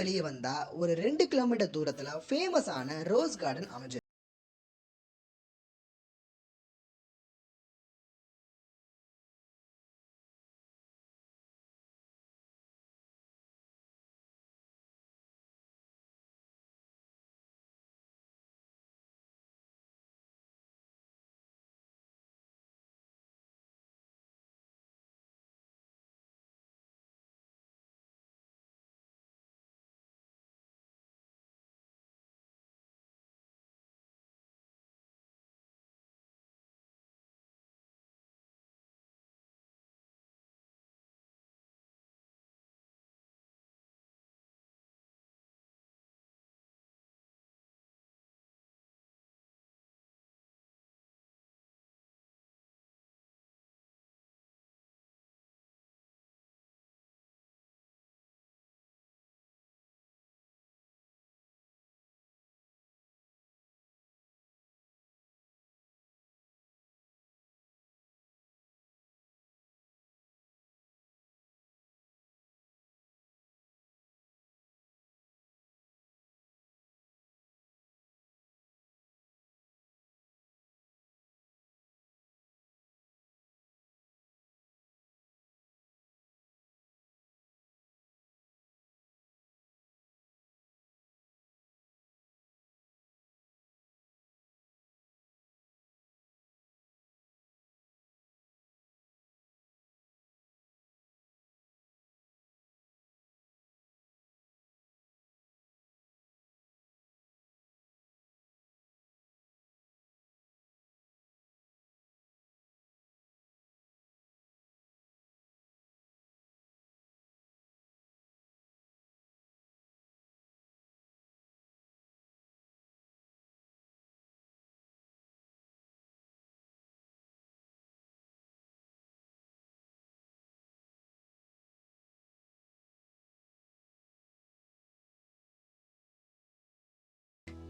வெளியே வந்தா ஒரு 2 கிலோமீட்டர் தூரத்துல ஃபேமஸான ரோஸ் கார்டன் அமைஞ்சிருக்கு.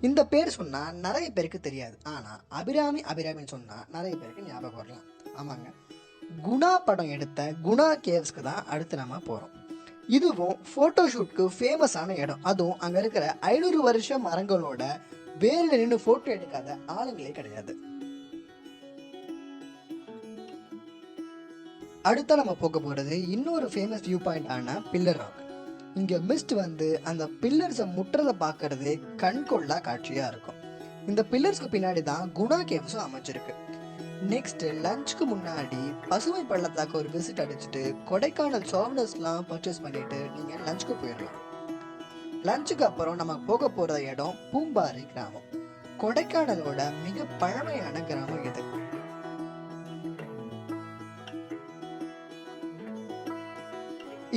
இந்த பேர் சொன்னா நிறைய பேருக்கு தெரியாது. ஆனா அபிராமின்னு சொன்னா நிறைய பேருக்கு ஞாபகம் வரலாம். ஆமாங்க, குணா படம் எடுத்த குணா கேவ்ஸ்க்கு தான் அடுத்து நம்ம போறோம். இதுவும் போட்டோ ஷூட்க்கு ஃபேமஸான இடம். அதுவும் அங்க இருக்கிற 500 வருஷம் மரங்களோட வேர்ல நின்று போட்டோ எடுக்காத ஆளுங்களே கிடையாது. அடுத்த நம்ம போக போறது இன்னொரு ஃபேமஸ் வியூ பாயிண்ட் ஆன பில்லர் ராக். இங்க மிஸ்ட் வந்து அந்த பில்லர்ஸை முட்டுறதை பார்க்கறது கண்கொள்ளா காட்சியா இருக்கும். இந்த பில்லர்ஸ்க்கு பின்னாடி தான் குணா கேவ்ஸும் அமைச்சிருக்கு. நெக்ஸ்ட் லஞ்சுக்கு முன்னாடி பசுமை பள்ளத்தாக்கு ஒரு விசிட் அடிச்சுட்டு கொடைக்கானல் சோவனர்ஸ்லாம் பர்ச்சேஸ் பண்ணிட்டு நீங்க லஞ்சுக்கு போயிடலாம். லஞ்சுக்கு அப்புறம் நம்ம போக போற இடம் பூம்பாறை கிராமம். கொடைக்கானலோட மிக பழமையான கிராமம் இது.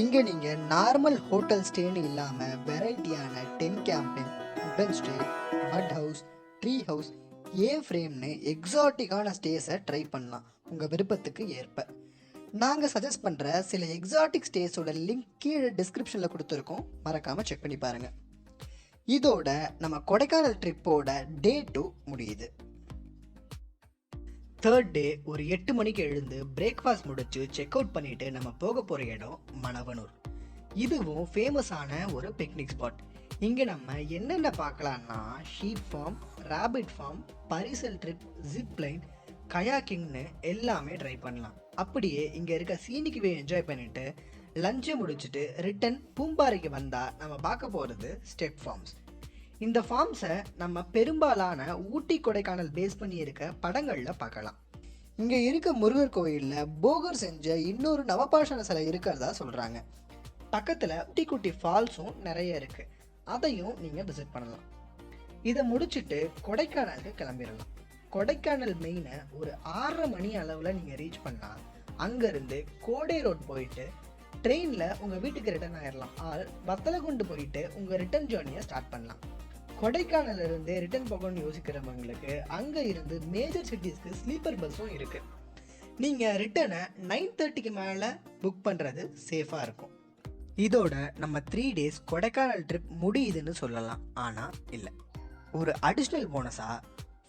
இங்க நீங்க நார்மல் ஹோட்டல் ஸ்டேன்னு இல்லாம வெரைட்டியான டென்ட் கேம்பிங், உடன் ஸ்டே, மட் ஹவுஸ், ட்ரீ ஹவுஸ், ஏ ஃப்ரேம்னு எக்ஸாட்டிக்கான ஸ்டேஸை ட்ரை பண்ணலாம் உங்க விருப்பத்துக்கு ஏற்ப. நாங்க சஜஸ்ட் பண்ற சில எக்ஸாட்டிக் ஸ்டேஸோட லிங்க் கீழே டிஸ்கிரிப்ஷன்ல கொடுத்துருக்கோம், மறக்காம செக் பண்ணி பாருங்க. இதோட நம்ம கொடைக்கானல் ட்ரிப்போட டே 2 முடியுது. 3rd டே ஒரு 8 மணிக்கு எழுந்து பிரேக்ஃபாஸ்ட் முடிச்சு செக் அவுட் பண்ணிட்டு நம்ம போக போற இடம் மணவனூர். இதுவும் ஃபேமஸான ஒரு பிக்னிக் ஸ்பாட். இங்க நம்ம என்னென்ன பார்க்கலாம்னா ஷீப் ஃபார்ம், ராபிட் ஃபார்ம், பரிசல் ட்ரிப், ஜிப் லைன், கயாக்கிங்னு எல்லாமே ட்ரை பண்ணலாம். அப்படியே இங்க இருக்க சீனிக்குவே என்ஜாய் பண்ணிட்டு லஞ்சை முடிச்சுட்டு ரிட்டன் பூம்பாறைக்கு வந்தா நம்ம பார்க்க போறது ஸ்டெப் ஃபார்ம்ஸ். இந்த ஃபார்ம்ஸை நம்ம பெரும்பாலான ஊட்டி கொடைக்கானல் பேஸ் பண்ணி இருக்க படங்களில் பார்க்கலாம். இங்கே இருக்க முருகர் கோயிலில் போகர் செஞ்ச இன்னொரு நவபாஷண சிலை இருக்கிறதா சொல்கிறாங்க. பக்கத்தில் குட்டி குட்டி ஃபால்ஸும் நிறைய இருக்குது, அதையும் நீங்கள் விசிட் பண்ணலாம். இதை முடிச்சுட்டு கொடைக்கானலுக்கு கிளம்பிடலாம். கொடைக்கானல் மெயினை ஒரு 6:30 மணி அளவில் நீங்கள் ரீச் பண்ணால் அங்கேருந்து கோடை ரோட் போயிட்டு ட்ரெயினில் உங்கள் வீட்டுக்கு ரிட்டர்ன் ஆயிடலாம். ஆர் வத்தலகுண்டு போயிட்டு உங்கள் ரிட்டர்ன் ஜேர்னியை ஸ்டார்ட் பண்ணலாம். கொடைக்கானல்ல இருந்து ரிட்டர்ன் போகணும்னு யோசிக்கிறவங்களுக்கு அங்க இருந்து மேஜர் சிட்டிஸ்க்கு ஸ்லீப்பர் பஸ்ஸும் இருக்கு. நீங்க ரிட்டனை 9:30க்கு மேல புக் பண்றது சேஃபா இருக்கும். இதோட நம்ம 3 days கொடைக்கானல் ட்ரிப் முடியுதுன்னு சொல்லலாம். ஆனா இல்ல, ஒரு அடிஷ்னல் போனஸா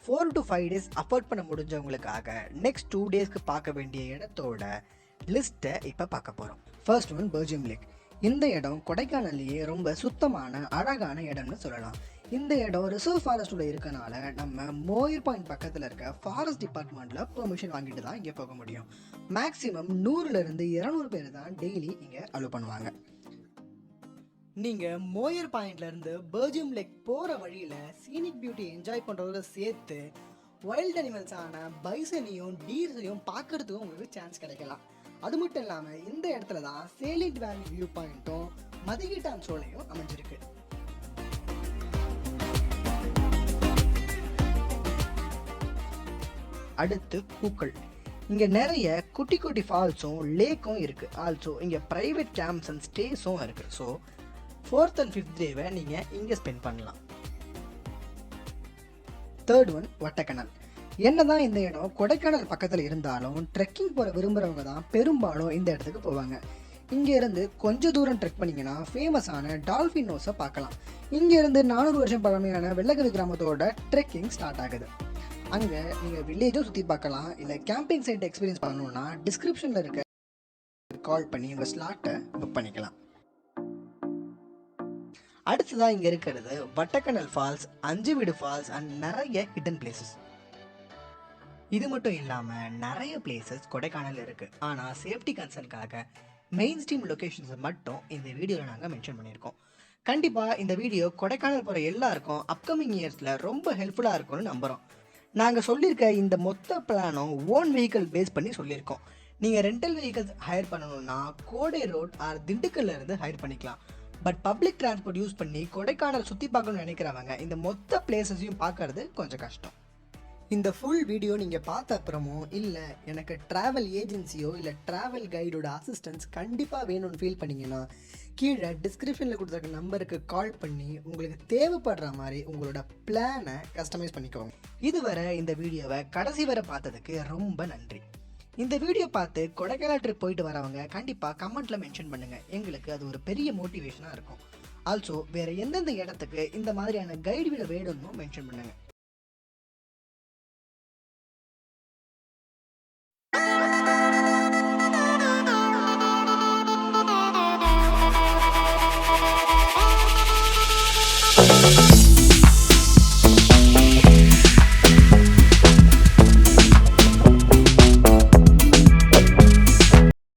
4 to 5 days அஃபோர்ட் பண்ண முடிஞ்சவங்களுக்காக நெக்ஸ்ட் 2 daysக்கு பார்க்க வேண்டிய இடத்தோட லிஸ்ட்டை இப்போ பார்க்க போகிறோம். First one Berijam lake. இந்த இடம் கொடைக்கானல்லையே ரொம்ப சுத்தமான அழகான இடம்னு சொல்லலாம். இந்த இடம் ரிசர்வ் ஃபாரஸ்டோட இருக்கனால நம்ம மோயர் பாயிண்ட் பக்கத்தில் இருக்க ஃபாரஸ்ட் டிபார்ட்மெண்ட்டில் பெர்மிஷன் வாங்கிட்டு தான் இங்கே போக முடியும். மேக்ஸிமம் 100லேருந்து 200 பேர் தான் டெய்லி இங்கே அலோவ் பண்ணுவாங்க. நீங்கள் மோயர் பாயிண்ட்லேருந்து பர்ஜியம் லேக் போகிற வழியில் சீனிக் பியூட்டி என்ஜாய் பண்ணுறதோட சேர்த்து வைல்ட் அனிமல்ஸான பைசனையும் டீர்ஸையும் பார்க்கறதுக்கும் உங்களுக்கு சான்ஸ் கிடைக்கலாம். அது மட்டும் இல்லாமல் இந்த இடத்துல தான் சேலிட் வேலி வியூ பாயிண்ட்டும் மதிகிட்டான் சோலையும் அமைஞ்சிருக்கு. அடுத்து பூக்கள். இங்கே நிறைய குட்டி குட்டி ஃபால்ஸும் லேக்கும் இருக்குது. ஆல்சோ இங்கே ப்ரைவேட் கேம்ப்ஸ் அண்ட் ஸ்டேஸும் இருக்குது. ஸோ 4th and 5th டேவை நீங்கள் இங்கே ஸ்பெண்ட் பண்ணலாம். Third one Vattakanal. என்னதான் இந்த இடம் கொடைக்கானல் பக்கத்தில் இருந்தாலும் ட்ரெக்கிங் போகிற விரும்புகிறவங்க தான் பெரும்பாலும் இந்த இடத்துக்கு போவாங்க. இங்கேருந்து கொஞ்சம் தூரம் ட்ரெக் பண்ணிங்கன்னா ஃபேமஸான டால்ஃபின் நோஸை பார்க்கலாம். இங்கேருந்து 400 வருஷம் பழமையான வெள்ளக்கவி கிராமத்தோட ட்ரெக்கிங் ஸ்டார்ட் ஆகுது. அங்கே நீங்கள் வில்லேஜும் சுற்றி பார்க்கலாம். இல்லை கேம்பிங் சைட் எக்ஸ்பீரியன்ஸ் பண்ணணுன்னா டிஸ்கிரிப்ஷனில் இருக்க கால் பண்ணி உங்கள் ஸ்லாட்டை புக் பண்ணிக்கலாம். அடுத்ததாக இங்கே இருக்கிறது வட்டக்கணல் ஃபால்ஸ், 5 வீடு ஃபால்ஸ் அண்ட் நிறைய ஹிடன் பிளேசஸ். இது மட்டும் இல்லாமல் நிறைய பிளேசஸ் கொடைக்கானல் இருக்குது. ஆனால் சேஃப்டி கன்சர்னுக்காக மெயின் ஸ்ட்ரீம் லொக்கேஷன்ஸை மட்டும் இந்த வீடியோவில் நாங்கள் மென்ஷன் பண்ணியிருக்கோம். கண்டிப்பாக இந்த வீடியோ கொடைக்கானல் போகிற எல்லாருக்கும் அப்கமிங் இயர்ஸில் ரொம்ப ஹெல்ப்ஃபுல்லாக இருக்கும்னு நம்புகிறோம். நாங்கள் சொல்லியிருக்க இந்த மொத்த பிளானும் ஓன் வெஹிக்கிள் பேஸ் பண்ணி சொல்லியிருக்கோம். நீங்கள் ரெண்டல் வெஹிக்கிள்ஸ் ஹையர் பண்ணணும்னா கோடை ரோட் ஆர் திண்டுக்கல்ல இருந்து ஹையர் பண்ணிக்கலாம். பட் பப்ளிக் டிரான்ஸ்போர்ட் யூஸ் பண்ணி கொடைக்கானல் சுற்றி பார்க்கணும்னு நினைக்கிறவங்க இந்த மொத்த பிளேசஸையும் பார்க்கறது கொஞ்சம் கஷ்டம். இந்த ஃபுல் வீடியோ நீங்கள் பார்த்த அப்புறமோ இல்லை எனக்கு ட்ராவல் ஏஜென்சியோ இல்லை ட்ராவல் கைடோட அசிஸ்டன்ஸ் கண்டிப்பாக வேணும்னு ஃபீல் பண்ணிங்கன்னா கீழே டிஸ்கிரிப்ஷனில் கொடுத்துருக்க நம்பருக்கு கால் பண்ணி உங்களுக்கு தேவைப்படுற மாதிரி உங்களோட பிளானை கஸ்டமைஸ் பண்ணிக்கோங்க. இதுவரை இந்த வீடியோவை கடைசி வரை பார்த்ததுக்கு ரொம்ப நன்றி. இந்த வீடியோ பார்த்து கொடைக்கானல் ட்ரிப் போயிட்டு வரவங்க கண்டிப்பாக கமெண்ட்டில் மென்ஷன் பண்ணுங்கள். எங்களுக்கு அது ஒரு பெரிய மோட்டிவேஷனாக இருக்கும். ஆல்சோ வேறு எந்தெந்த இடத்துக்கு இந்த மாதிரியான கைடு வீடியோ வேணும்னு மென்ஷன் பண்ணுங்கள்.